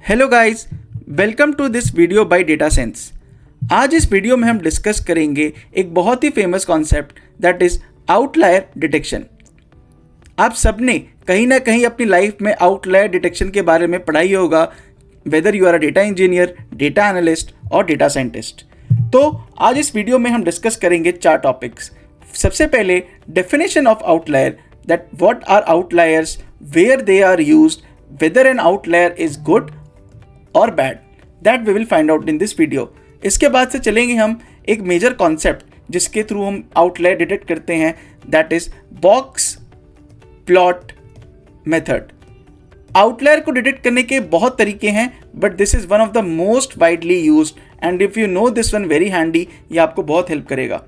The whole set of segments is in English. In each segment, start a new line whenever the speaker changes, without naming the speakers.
Hello guys, welcome to this video by data sense. आज इस video में हम डिस्कस करेंगे एक बहुत ही famous concept that is outlier detection. आप सबने कहीं ना कहीं अपनी लाइफ में आउटलायर डिटेक्शन के बारे में पढ़ा ही होगा, whether you are a data engineer, data analyst और डेटा साइंटिस्ट। तो आज इस वीडियो में हम डिस्कस करेंगे 4 टॉपिक्स। सबसे पहले definition of outlier, that what are outliers, where they are used, whether an outlier is good or bad, that we will find out in this video। इसके बाद से चलेंगे हम एक मेजर कॉन्सेप्ट जिसके थ्रू हम आउटलायर डिटेक्ट करते हैं, that is box plot method. Outlier को डिटेक्ट करने के बहुत तरीके हैं, but this is one of the most widely used and if you know this one very handy, ये आपको बहुत हेल्प करेगा।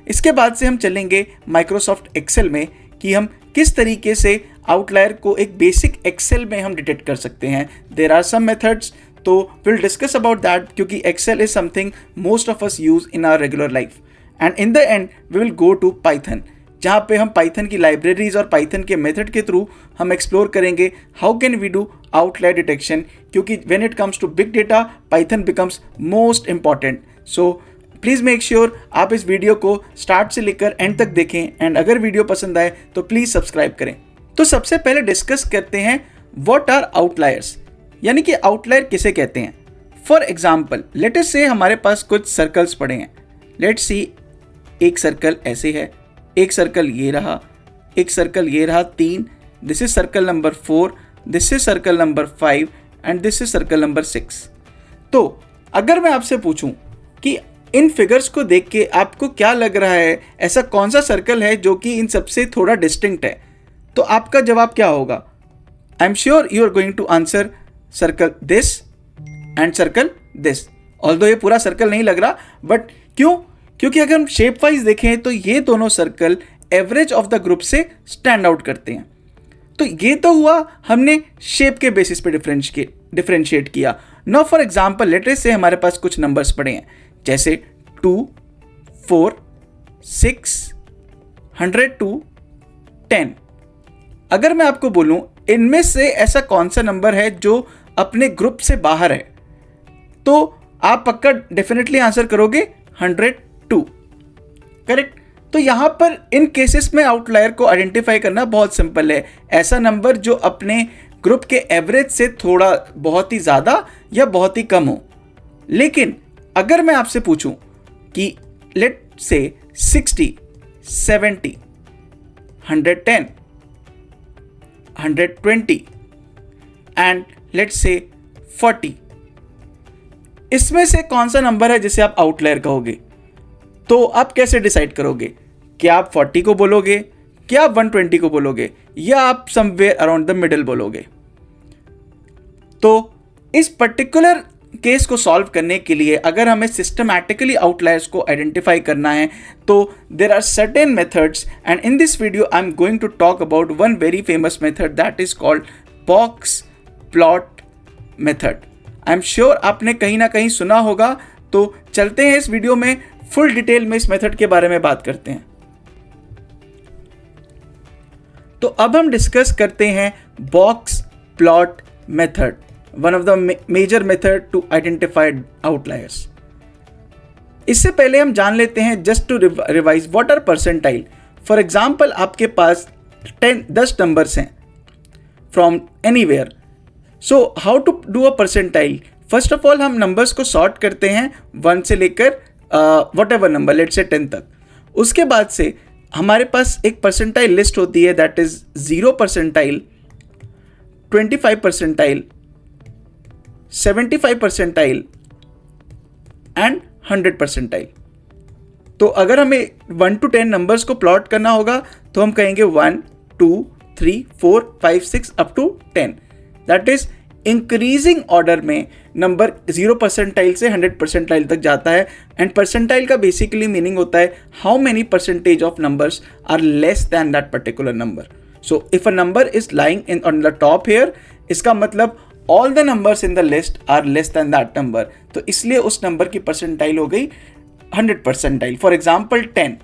इसके बाद से हम चलेंगे माइक्रोसॉफ्ट एक्सेल में कि हम किस तरीके से आउटलायर को एक बेसिक एक्सेल में हम डिटेक्ट कर सकते हैं। देयर आर सम मेथड्स, तो विल डिस्कस अबाउट दैट क्योंकि Excel is something most of us use in our regular life. And in the end we will go to Python, जहाँ पे हम पाइथन की लाइब्रेरीज और पाइथन के method के through हम एक्सप्लोर करेंगे how can we do outlier detection, क्योंकि when it comes to big data Python becomes most important. So please make sure आप इस वीडियो को स्टार्ट से लेकर एंड तक देखें, एंड अगर वीडियो पसंद आए तो प्लीज़ सब्सक्राइब करें। तो सबसे पहले डिस्कस करते हैं व्हाट आर आउटलायर्स, यानी कि आउटलायर किसे कहते हैं। फॉर एग्जाम्पल लेट अस से हमारे पास कुछ सर्कल्स पड़े हैं। लेट्स सी, एक सर्कल ऐसे है, एक सर्कल ये रहा, एक सर्कल ये रहा 3, this is circle number 4, this is circle number 5 and this is circle number 6। तो अगर मैं आपसे पूछूं कि इन फिगर्स को देख के आपको क्या लग रहा है, ऐसा कौन सा सर्कल है जो कि इन सबसे थोड़ा डिस्टिंक्ट है, तो आपका जवाब क्या होगा? I am sure you are going to answer circle this and circle this. Although ये पूरा सर्कल नहीं लग रहा, बट क्यों? क्योंकि अगर हम शेप वाइज देखें तो ये दोनों circle average of the group से स्टैंड आउट करते हैं। तो ये तो हुआ हमने शेप के बेसिस पे डिफरेंशिएट किया। Now for example let us से हमारे पास कुछ नंबर्स पड़े हैं, जैसे 2, 4, 6, 102, 10। अगर मैं आपको बोलूं इनमें से ऐसा कौन सा नंबर है जो अपने ग्रुप से बाहर है, तो आप पक्का डेफिनेटली आंसर करोगे 102, करेक्ट। तो यहां पर इन केसेस में आउटलायर को आइडेंटिफाई करना बहुत सिंपल है, ऐसा नंबर जो अपने ग्रुप के एवरेज से थोड़ा बहुत ही ज़्यादा या बहुत ही कम हो। लेकिन अगर मैं आपसे पूछूं कि लेट से 60, 70, 110, 120 एंड लेट्स से 40, इसमें से कौन सा नंबर है जिसे आप आउटलायर कहोगे, तो आप कैसे डिसाइड करोगे? क्या आप 40 को बोलोगे, क्या आप 120 को बोलोगे, या आप समवेयर अराउंड द मिडिल बोलोगे? तो इस पर्टिकुलर केस को सॉल्व करने के लिए अगर हमें सिस्टमैटिकली आउटलायर्स को आइडेंटिफाई करना है तो there are certain methods, and in this video I am going to talk about one very famous method that is called box plot method. I am sure आपने कहीं ना कहीं सुना होगा, तो चलते हैं इस वीडियो में फुल डिटेल में इस मेथड के बारे में बात करते हैं। तो अब हम डिस्कस करते हैं box plot method, one of the major method to identify outliers। इससे पहले हम जान लेते हैं just to revise what are percentile. For example आपके पास 10 नंबर्स हैं from anywhere, so how to do a percentile? First of all हम नंबर्स को सॉर्ट करते हैं 1 से लेकर वट एवर नंबर लेट से 10 तक। उसके बाद से हमारे पास एक परसेंटाइल लिस्ट होती है, that is 0 percentile, 25 percentile, 75 percentile and 100 percentile. तो अगर हमें 1 to 10 नंबर्स को प्लॉट करना होगा तो हम कहेंगे 1, 2, 3, 4, 5, 6 up to 10। That is increasing order में नंबर 0 परसेंटाइल से 100 परसेंटाइल तक जाता है। एंड परसेंटाइल का बेसिकली मीनिंग होता है how many percentage of numbers are less than that particular number. So if a number is lying in on the top here, इसका मतलब all the numbers in the list are less than that number, तो इसलिए उस number की percentile हो गई 100 percentile. For example 10,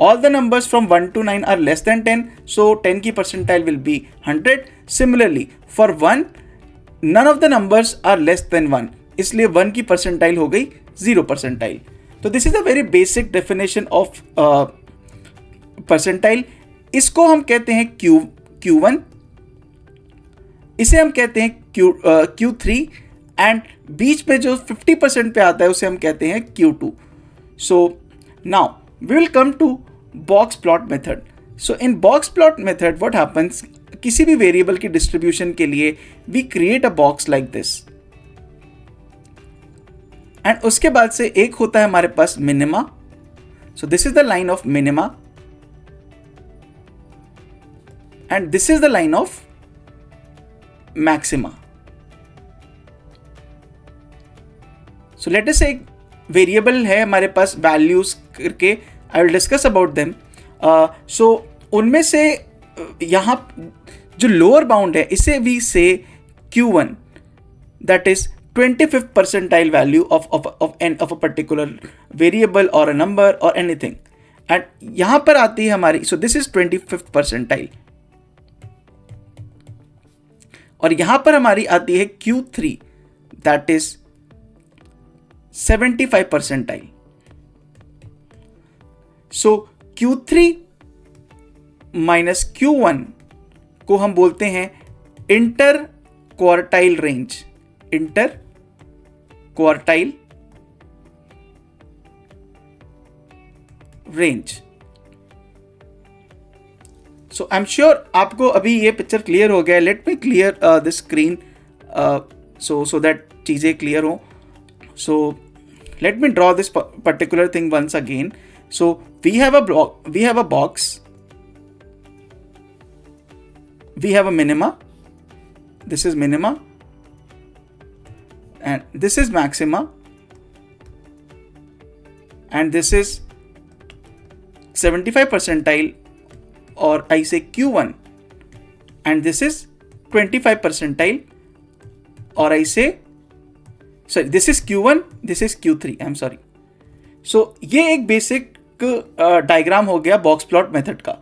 all the numbers from 1 to 9 are less than 10, so 10 की percentile will be 100. Similarly for 1 none of the numbers are less than 1, इसलिए 1 की percentile हो गई 0 परसेंटाइल। तो this is a very basic definition of percentile. इसको हम कहते हैं Q1, इसे हम कहते हैं Q3, एंड बीच में जो 50% पे आता है उसे हम कहते हैं Q2। So now we will come to box plot method. So in box plot method what happens, किसी भी वेरिएबल की डिस्ट्रीब्यूशन के लिए we create a box like this, and उसके बाद से एक होता है हमारे पास minima. So this is the line of minima and this is the line of maxima. So let us say एक वेरिएबल है हमारे पास वैल्यूज करके, I will discuss about them. So उनमें से यहां जो लोअर बाउंड है इसे वी से Q1, that is 25th percentile value of a particular variable or a number or anything, and यहां पर आती है हमारी, so this is 25th percentile, और यहां पर हमारी आती है Q3, that is 75 percentile. So Q3 minus Q1 को हम बोलते हैं inter quartile range, inter quartile range. So I am sure आपको अभी ये पिक्चर क्लियर हो गया है। Let me clear this screen so that चीजें क्लियर हो। So let me draw this particular thing once again. So we have a box, we have a minima, this is minima, and this is maxima, and this is 75 percentile, or I say Q1, and this is 25 percentile, or I say, sorry, this is Q1, this is Q3, I'm sorry. So ये एक basic diagram हो गया box plot method का।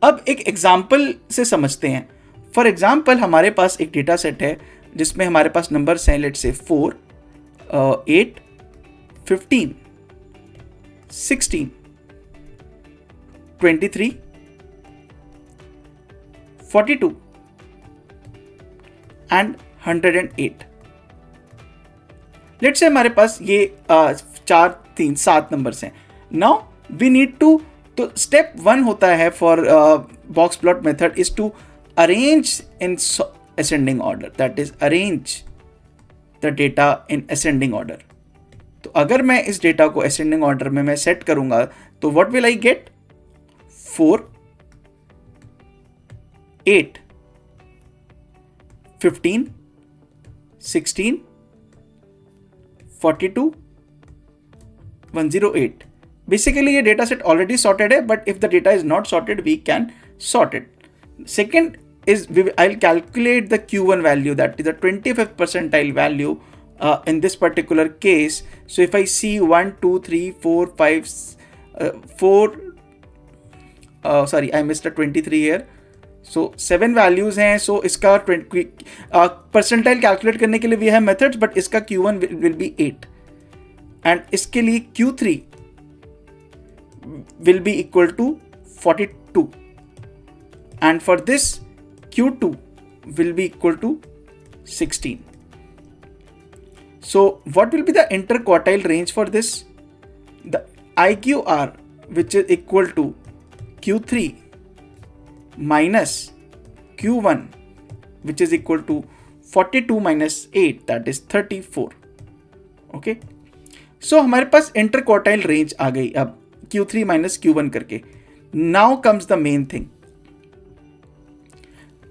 अब एक example से समझते हैं। फॉर एग्जाम्पल हमारे पास एक डेटा सेट है जिसमें हमारे पास नंबर्स हैं, लेट से 4, 8, 15, 16, 23, 42 एंड 108। लेट से हमारे पास ये 4, 3, 7 नंबर्स हैं। नाउ वी नीड टू, तो स्टेप 1 होता है for box plot method is to arrange in ascending order, that is arrange the data in ascending order। तो अगर मैं इस डेटा को ascending order में मैं सेट करूंगा तो what will I get? 4, 8, 15, 16, 42, 108। Basically ये डेटा सेट ऑलरेडी सॉर्टेड है, but if the data is not sorted we can sort it. Second is I'll calculate the Q1 value, that is the 25th percentile value in this particular case. So if I see 1, 2, 3, 4, 5, 4, sorry, I missed a 23 here. So 7 values हैं। So इसका percentile calculate करने के लिए we have methods, but इसका Q1 will be 8, and इसके लिए Q3 will be equal to 42. And for this Q2 will be equal to 16. So what will be the interquartile range for this? The IQR, which is equal to Q3 minus Q1, which is equal to 42 minus 8, that is 34. Okay, so हमारे पास interquartile range आ गई अब Q3 minus Q1 करके। Now comes the main thing.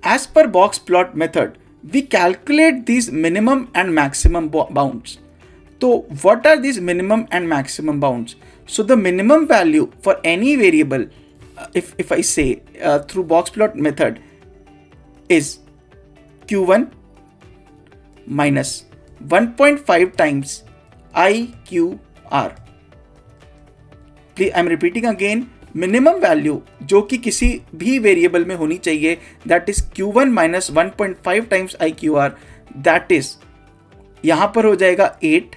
As per box plot method, we calculate these minimum and maximum bounds. So what are these minimum and maximum bounds? So the minimum value for any variable, if I say through box plot method, is Q1 minus 1.5 times IQR. Please, I'm repeating again. Minimum value जो कि किसी भी variable में होनी चाहिए, that is Q1 minus 1.5 times IQR, that is यहाँ पर हो जाएगा 8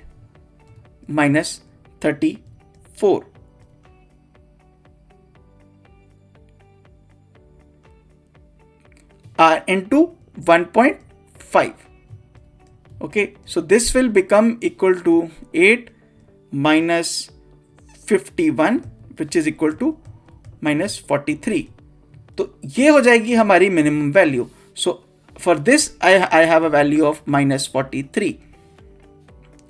minus 34 into 1.5. Okay, so this will become equal to 8 minus 51 which is equal to minus 43. तो ये हो जाएगी हमारी minimum value. So for this I have a value of minus 43.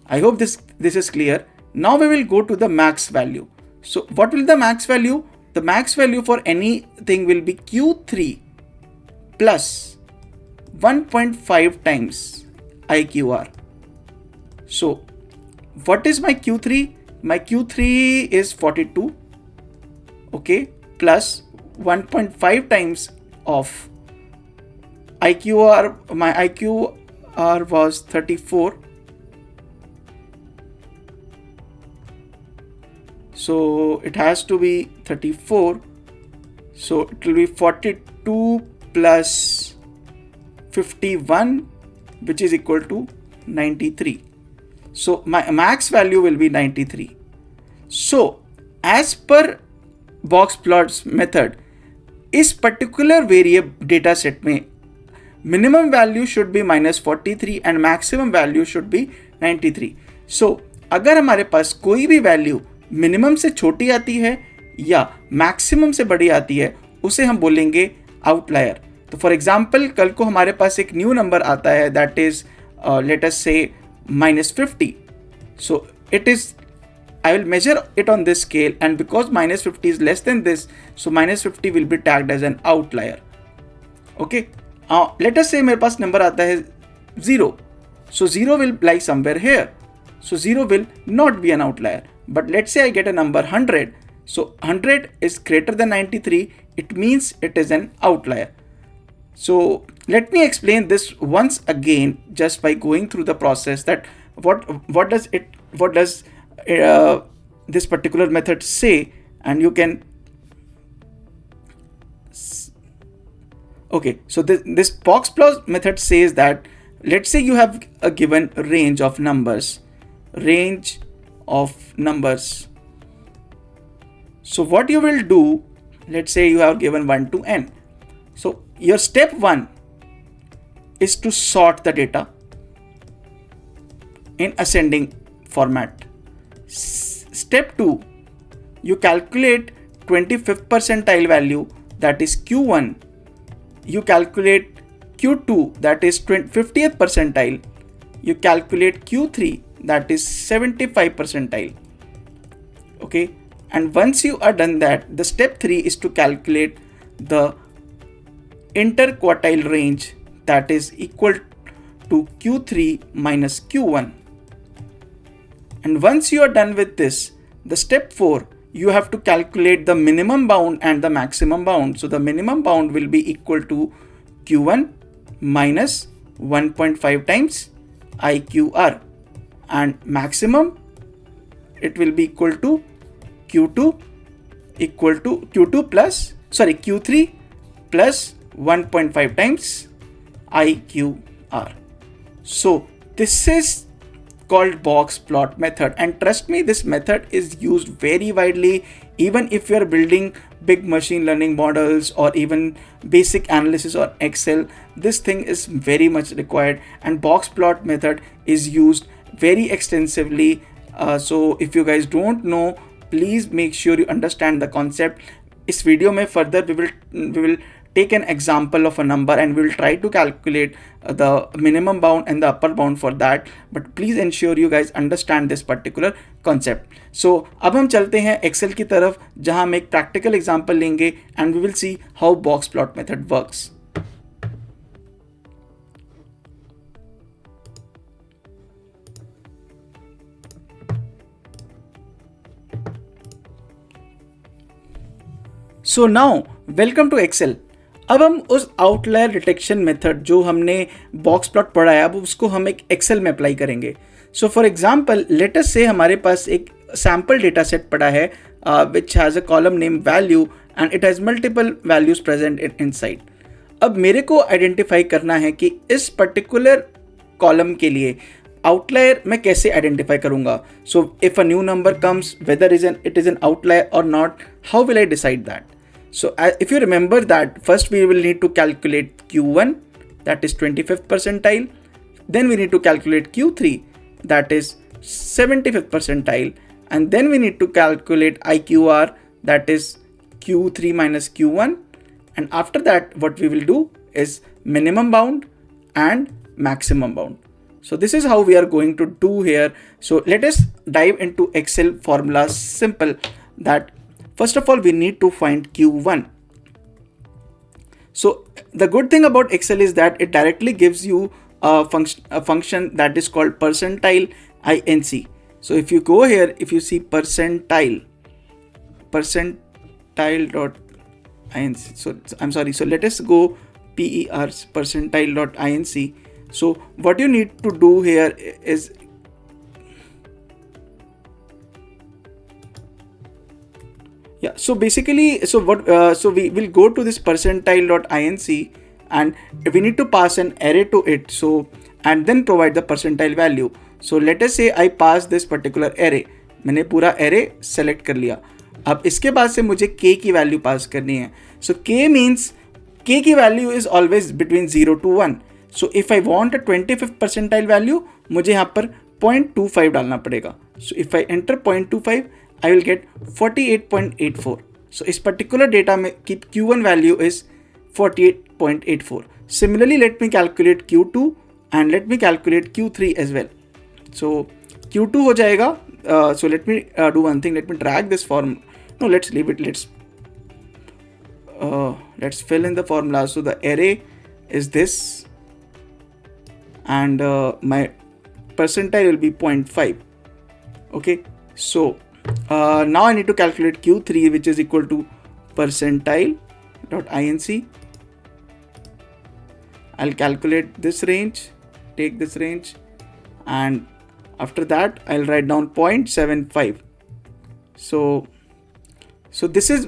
I hope this is clear. Now we will go to the max value. So what will the max value? The max value for anything will be Q3 plus 1.5 times IQR. So what is my Q3? My Q3 is 42. Okay, plus 1.5 times of IQR. My IQR was 34. So it has to be 34. So it will be 42 plus 51 which is equal to 93. So my max value will be 93. So as per box plots method, इस particular variable data set में minimum value should be -43 and maximum value should be 93. सो अगर हमारे पास कोई भी value minimum से छोटी आती है या मैक्सिमम से बड़ी आती है उसे हम बोलेंगे आउटलायर. तो फॉर एग्जाम्पल कल को हमारे पास एक न्यू नंबर आता है दैट इज लेट अस से -50. So it is I will measure it on this scale, and because -50 is less than this, so -50 will be tagged as an outlier. Okay, let us say मेरे पास number आता है 0. So 0 will lie somewhere here. So 0 will not be an outlier. But let's say I get a number 100. So 100 is greater than 93. It means it is an outlier. So let me explain this once again just by going through the process that what does this particular method say, and you can okay. So this box plot method says that let's say you have a given range of numbers. So what you will do, let's say you have given 1 to n. So your step 1 is to sort the data in ascending format. Step 2, you calculate 25th percentile value, that is Q1. You calculate Q2, that is 50th percentile. You calculate Q3, that is 75th percentile. Okay, and once you are done that, the step 3 is to calculate the interquartile range, that is equal to Q3 minus Q1. And once you are done with this, the step 4, you have to calculate the minimum bound and the maximum bound. So the minimum bound will be equal to Q1 minus 1.5 times IQR, and maximum it will be equal to Q3 plus 1.5 times IQR. So this is called box plot method, and trust me, this method is used very widely. Even if you are building big machine learning models or even basic analysis or Excel, this thing is very much required, and box plot method is used very extensively. So if you guys don't know, please make sure you understand the concept. इस video में further we will take an example of a number and we will try to calculate the minimum bound and the upper bound for that, but please ensure you guys understand this particular concept. So अब हम चलते हैं Excel की तरफ, जहां हम एक practical example लेंगे and we will see how box plot method works. So now welcome to Excel. अब हम उस आउटलायर डिटेक्शन मेथड जो हमने बॉक्स प्लॉट पढ़ा है, अब उसको हम एक एक्सेल में अप्लाई करेंगे. So for example let us से हमारे पास एक सैम्पल डेटा सेट पड़ा है which has a column name value and it has multiple values present inside. अब मेरे को आइडेंटिफाई करना है कि इस पर्टिकुलर कॉलम के लिए आउटलायर मैं कैसे आइडेंटिफाई करूंगा. So if a new number comes, whether it is an outlier और not, how will I decide that? So if you remember that, first we will need to calculate Q1, that is 25th percentile. Then we need to calculate Q3, that is 75th percentile. And then we need to calculate IQR, that is Q3 minus Q1. And after that, what we will do is minimum bound and maximum bound. So this is how we are going to do here. So let us dive into Excel formulas. Simple that. First of all, we need to find Q1. So the good thing about Excel is that it directly gives you a function that is called percentile INC. So if you go here, if you see percentile dot INC. So I'm sorry. So let us go PER percentile dot INC. So what you need to do here is so basically, so we will go to this percentile.inc and we need to pass an array to it. So and then provide the percentile value. So let us say I pass this particular array. मैंने पूरा array select कर लिया. अब इसके बाद से मुझे k की वैल्यू पास करनी है. So k means k की value is always between 0 to 1. So if I want a 25th percentile value, मुझे यहाँ पर 0.25 डालना पड़ेगा. So if I enter 0.25, I will get 48.84. So इस particular data में Q1 value is 48.84. Similarly, let me calculate Q2 and let me calculate Q3 as well. So Q2 हो जाएगा. So let me do one thing. Let me drag this form. No, let's leave it. Let's fill in the formula. So the array is this, and my percentile will be 0.5. Okay. So now I need to calculate Q3, which is equal to percentile.inc. I'll calculate this range, take this range, and after that I'll write down 0.75. So this is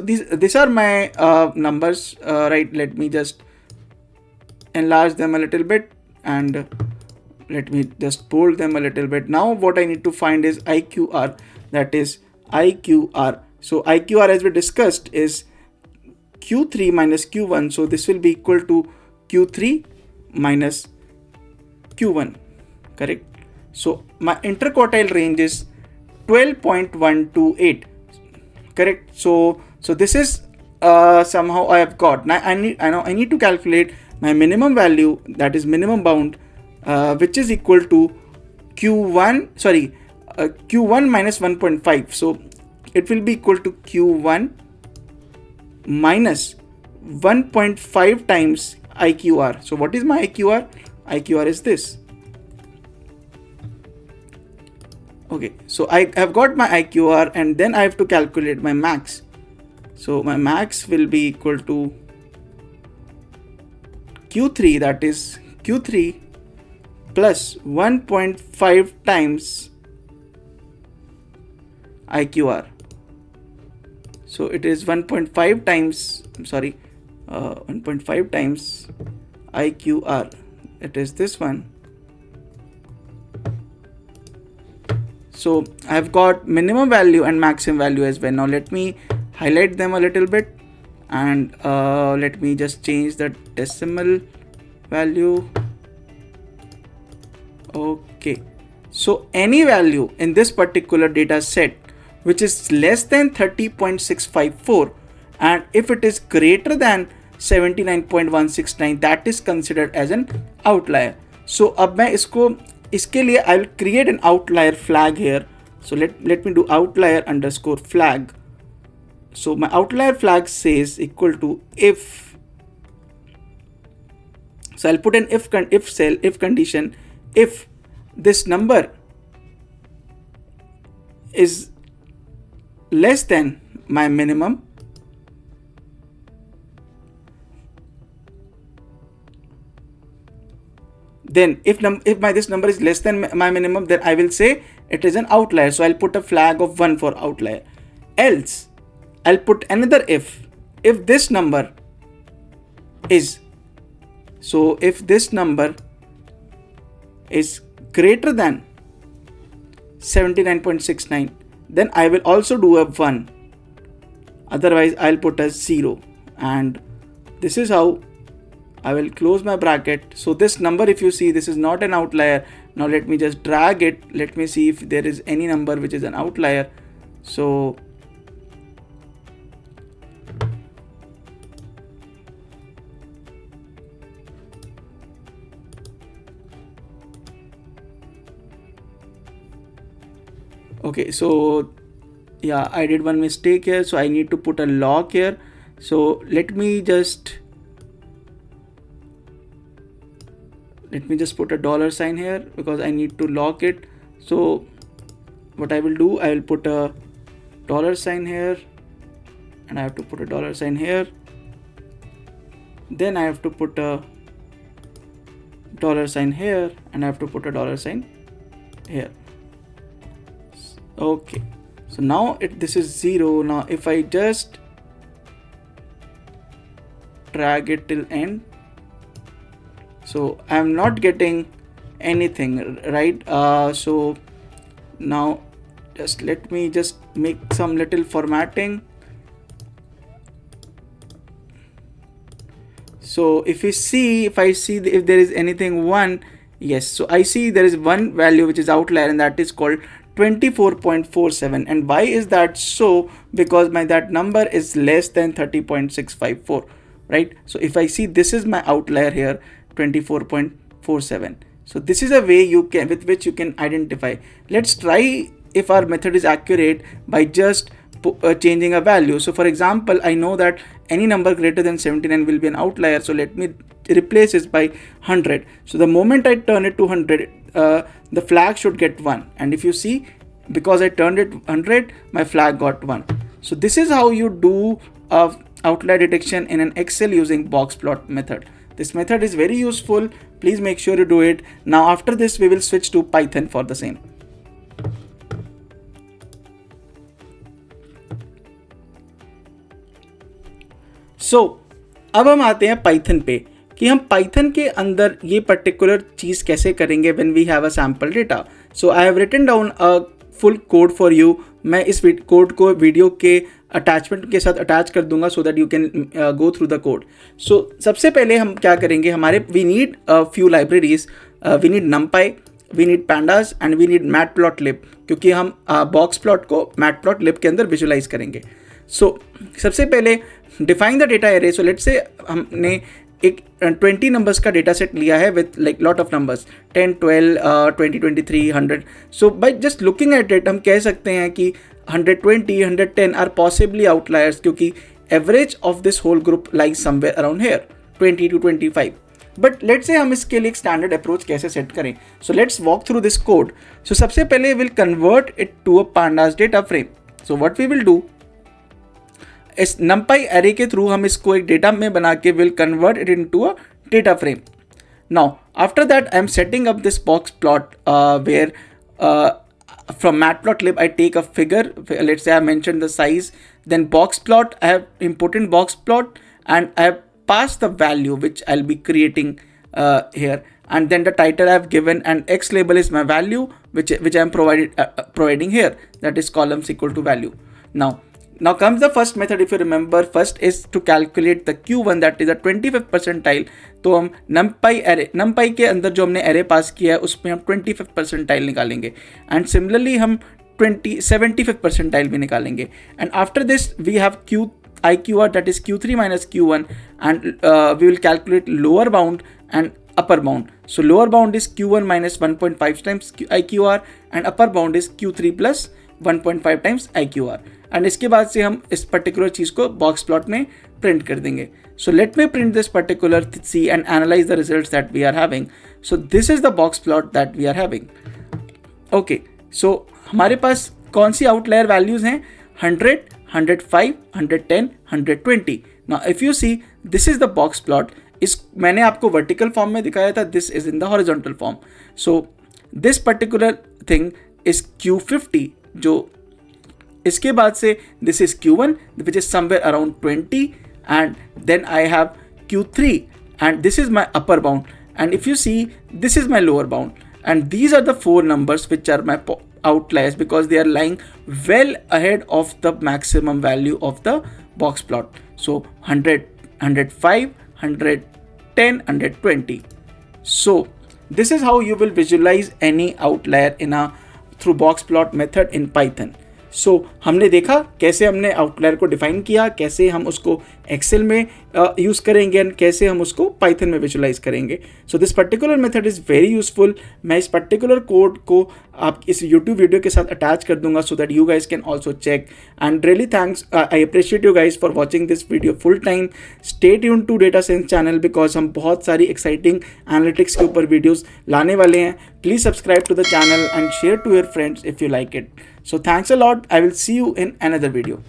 these are my numbers, right? Let me just enlarge them a little bit and let me just bold them a little bit. Now what I need to find is IQR, that is IQR. So IQR, as we discussed, is Q3 minus Q1. So this will be equal to Q3 minus Q1, correct? So my interquartile range is 12.128, correct? So this is somehow I have got. Now I need to calculate my minimum value, that is minimum bound, which is equal to Q1 minus 1.5. So it will be equal to Q1 minus 1.5 times IQR. So what is my IQR? IQR is this. Okay, so I have got my IQR and then I have to calculate my max. So my max will be equal to Q3, that is Q3 plus 1.5 times IQR. So it is 1.5 times, 1.5 times IQR. It is this one. So I've got minimum value and maximum value as well. Now let me highlight them a little bit and let me just change the decimal value. Okay, so any value in this particular data set which is less than 30.654 and if it is greater than 79.169, that is considered as an outlier. So अब मैं इसके लिए I will create an outlier flag here. So let me do outlier underscore flag. So my outlier flag says equal to if. So I'll put an if condition. If this number is less than my minimum, then if this number is less than my minimum, then I will say it is an outlier. So I'll put a flag of 1 for outlier. Else I'll put another if this number is, so if this number is greater than 79.69, then I will also do a 1. Otherwise, I'll put a 0. And this is how I will close my bracket. So this number, if you see, this is not an outlier. Now let me just drag it. Let me see if there is any number which is an outlier. So okay, so yeah, I did one mistake here, so I need to put a lock here. So let me just put a $sign here because I need to lock it. So what I will do, I will put a $sign here, and I have to put a $sign here. Then I have to put a $sign here, and I have to put a $sign here. Okay, so now this is 0. Now if I just drag it till end, so I'm not getting anything, right? So now let me make some little formatting. So if I see if there is anything 1, yes, so I see there is one value which is outlier, and that is called 24.47. and why is that so? Because that number is less than 30.654, right? So if I see, this is my outlier here, 24.47. so this is a way with which you can identify. Let's try if our method is accurate by just changing a value. So for example, I know that any number greater than 79 will be an outlier, so let me replace this by 100. So the moment I turn it to 100, the flag should get 1, and if you see, because I turned it 100, my flag got 1. So this is how you do outlier detection in an Excel using boxplot method. This method is very useful. Please make sure you do it. Now after this, we will switch to Python for the same. So अब हम आते हैं Python पे कि हम Python के अंदर ये पर्टिकुलर चीज़ कैसे करेंगे when we have a sample data. So I have written down a full code for you. मैं इस कोड को वीडियो के अटैचमेंट के साथ अटैच कर दूंगा so that you can go through the code. So सबसे पहले हम क्या करेंगे, हमारे we need a few libraries. We need NumPy, we need Pandas and we need Matplotlib, क्योंकि हम boxplot को Matplotlib के अंदर विजुलाइज करेंगे. So सबसे पहले define the data array. So let's say हमने एक 20 नंबर्स का डेटा सेट लिया है with like lot of numbers 10, 12, 20, 23, 100. So by just looking at it हम कह सकते हैं कि 120, 110 आर पॉसिबली आउटलायर्स, क्योंकि average of this whole group lies somewhere around here 20 to 25. But let's say हम इसके लिए एक स्टैंडर्ड अप्रोच कैसे सेट करें. So let's walk through this code. So सबसे पहले will convert it to a pandas data frame. So what we will do, इस numpy array के थ्रू हम इसको एक डेटा में बना के will convert it into a data frame. Now after that I am setting up this box plot where from matplotlib I take a figure. Let's say I mentioned the size, then box plot, I have important box plot, and I have passed the value which I'll be creating here, and then the title I have given, and x label is my value which I am providing here, that is columns equal to value. Now comes the first method. If you remember, first is to calculate the Q1, that is the 25th percentile. तो हम numpy के अंदर जो हमने array पास किया है उसमें हम 25th percentile निकालेंगे, and similarly हम 75th percentile भी निकालेंगे. And after this we have IQR, that is Q3 minus Q1, and we will calculate lower bound and upper bound. So lower bound is Q1 minus 1.5 times IQR, and upper bound is Q3 plus 1.5 times IQR. And इसके बाद से हम इस particular चीज़ को box plot में print कर देंगे. So let me print this particular C and analyse the results that we are having. So this is the box plot that we are having. Okay, so हमारे पास कौन सी outlier values हैं, 100, 105, 110, 120. Now if you see, this is the box plot. इस मैंने आपको vertical form में दिखाया था, this is in the horizontal form. So this particular thing is Q50. जो इसके बाद से this is Q1 which is somewhere around 20, and then I have Q3 and this is my upper bound, and if you see this is my lower bound, and these are the four numbers which are my outliers because they are lying well ahead of the maximum value of the box plot. So 100, 105, 110, 120. So this is how you will visualize any outlier in a through box plot method in Python. So हमने देखा कैसे हमने outlier को define किया, कैसे हम उसको Excel में यूज़ करेंगे एंड कैसे हम उसको पाइथन में विजुलाइज करेंगे. सो this particular method is very useful. मैं इस पर्टिकुलर कोड को आप इस यूट्यूब वीडियो के साथ अटैच कर दूंगा so that you guys can also check. And really thanks, I appreciate you guys for watching this video full time. Stay tune to Data Sense channel because हम बहुत सारी एक्साइटिंग एनालिटिक्स के ऊपर videos लाने वाले हैं. Please subscribe to the channel and share to your friends if you like it. So thanks a lot. I will see you in another video.